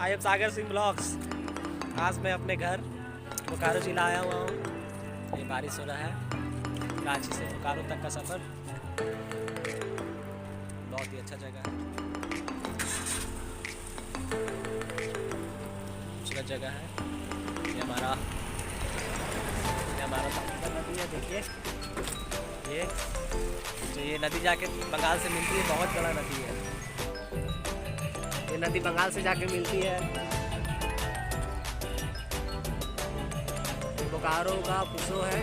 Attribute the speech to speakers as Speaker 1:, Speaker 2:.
Speaker 1: I am Sagar Singh blogs. आज मैं अपने घर बोकारो जिला आया हुआ हूँ। ये बारिश हो रहा है। रांची से बोकारो तक का सफ़र बहुत ही अच्छा जगह है, खूबसूरत जगह है। ये हमारा ताप्ती नदी है। देखिए ये नदी जाके बंगाल से मिलती है। बहुत बड़ा नदी है ये नदी, बंगाल से जाके मिलती है। बोकारो का पुसो है।